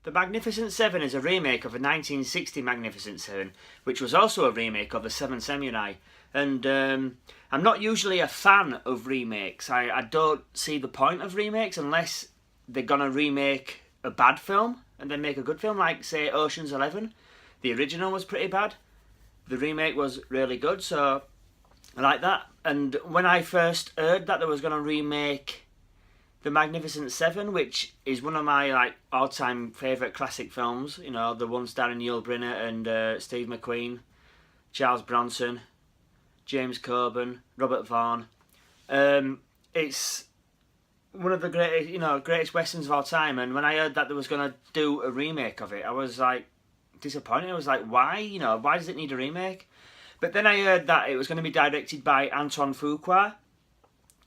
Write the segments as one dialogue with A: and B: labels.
A: The Magnificent Seven is a remake of a 1960 Magnificent Seven, which was also a remake of The Seven Samurai. And I'm not usually a fan of remakes. I don't see the point of remakes unless they're going to remake a bad film and then make a good film, like, say, Ocean's 11. The original was pretty bad. The remake was really good, so I like that. And when I first heard that they was going to remake The Magnificent Seven, which is one of my all-time favourite classic films, you know, the one starring Yul Brynner and Steve McQueen, Charles Bronson, James Coburn, Robert Vaughn. It's one of the greatest westerns of all time. And when I heard that they was going to do a remake of it, I was like disappointed. I was like, why? You know, why does it need a remake? But then I heard that it was going to be directed by Antoine Fuqua,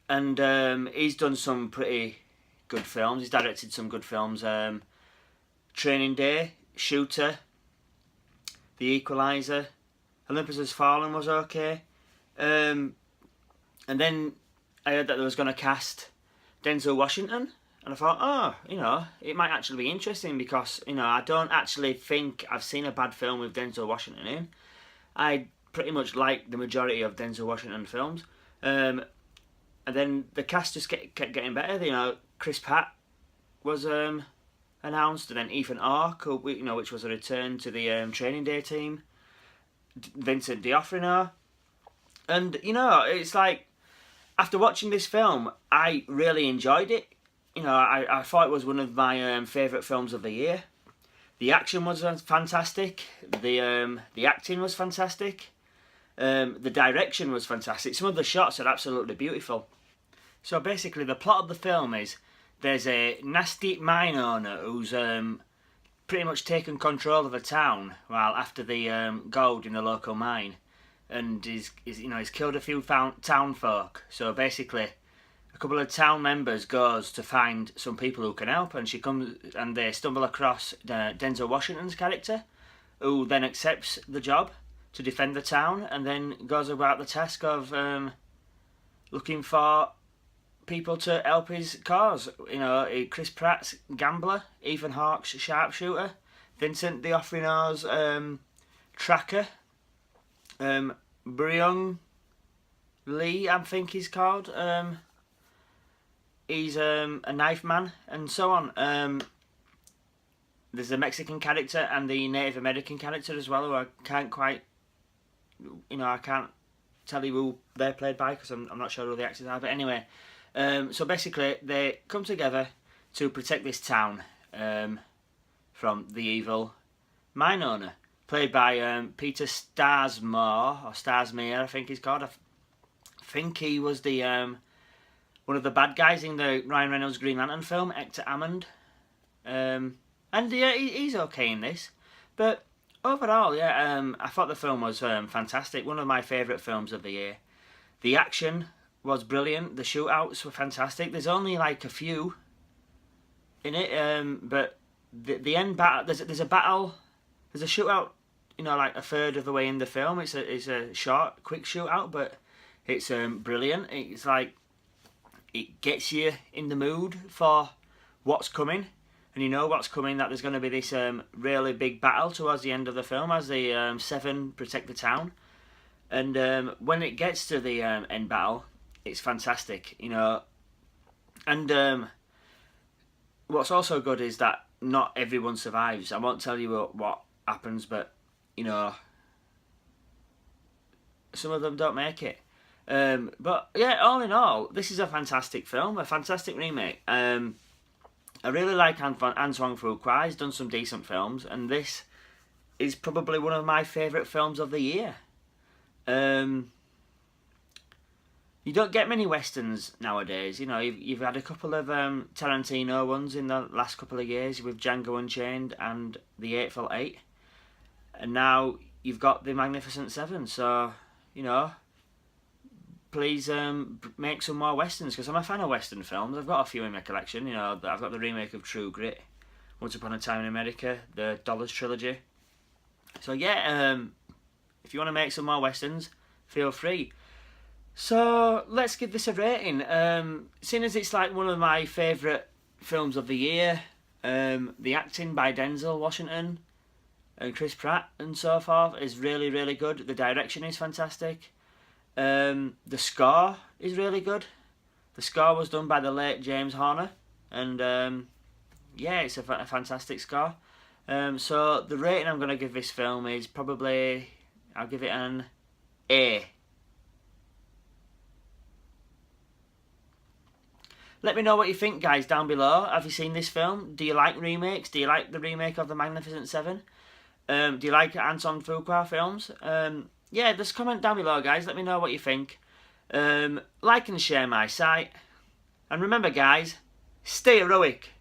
A: and he's done some pretty good films. He's directed some good films. Training Day, Shooter, The Equalizer, Olympus Has Fallen was okay. And then I heard that they was going to cast Denzel Washington, and I thought, oh, you know, it might actually be interesting because, you know, I don't actually think I've seen a bad film with Denzel Washington in. I pretty much like the majority of Denzel Washington films. And then the cast just kept getting better. You know, Chris Pratt was announced, and then Ethan Hawke, you know, which was a return to the Training Day team. Vincent D'Onofrio, and you know, it's like after watching this film, I really enjoyed it. You know, I thought it was one of my favourite films of the year. The action was fantastic. The acting was fantastic. The direction was fantastic. Some of the shots are absolutely beautiful. So basically, the plot of the film is there's a nasty mine owner who's pretty much taken control of a town while after the gold in the local mine, and he's killed a few town folk. So basically, a couple of town members goes to find some people who can help, and they stumble across Denzel Washington's character, who then accepts the job to defend the town, and then goes about the task of looking for people to help his cause. You know, Chris Pratt's gambler, Ethan Hawke's sharpshooter, Vincent D'Onofrio's tracker, Byung Lee, I think he's called. He's a knife man, and so on. There's a Mexican character and the Native American character as well, who I can't quite, I can't tell you who they're played by because I'm not sure who the actors are. But anyway, so basically they come together to protect this town from the evil mine owner, played by Peter Starsmore, I think he's called. I think he was the one of the bad guys in the Ryan Reynolds Green Lantern film, Hector Hammond. And yeah, he's okay in this. But overall, yeah, I thought the film was fantastic. One of my favourite films of the year. The action was brilliant. The shootouts were fantastic. There's only like a few in it, but the end battle. There's a battle. There's a shootout. You know, like a third of the way in the film. It's a short, quick shootout, but it's brilliant. It's like it gets you in the mood for what's coming. And you know what's coming, that there's going to be this really big battle towards the end of the film as the Seven protect the town. And when it gets to the end battle, it's fantastic, you know. And what's also good is that not everyone survives. I won't tell you what happens, but, you know, some of them don't make it. But, yeah, all in all, this is a fantastic film, a fantastic remake. I really like Antoine Fuqua. He's done some decent films, and this is probably one of my favourite films of the year. You don't get many westerns nowadays. You know, you've had a couple of Tarantino ones in the last couple of years with Django Unchained and The Eightful Eight, and now you've got The Magnificent Seven. So, you know, please make some more westerns, because I'm a fan of western films. I've got a few in my collection. You know, I've got the remake of True Grit, Once Upon a Time in America, the Dollars trilogy. So yeah, if you want to make some more westerns, feel free. So let's give this a rating. Seeing as it's like one of my favourite films of the year, The acting by Denzel Washington and Chris Pratt and so forth is really, really good. The direction is fantastic. The score is really good. The score was done by the late James Horner, and yeah, it's a fantastic score. So the rating I'm going to give this film is probably, I'll give it an A. Let me know what you think, guys, down below. Have you seen this film? Do you like remakes? Do you like the remake of The Magnificent Seven? Do you like Anton Fuqua films? Yeah, just comment down below, guys. Let me know what you think. Like and share my site. And remember, guys, stay heroic.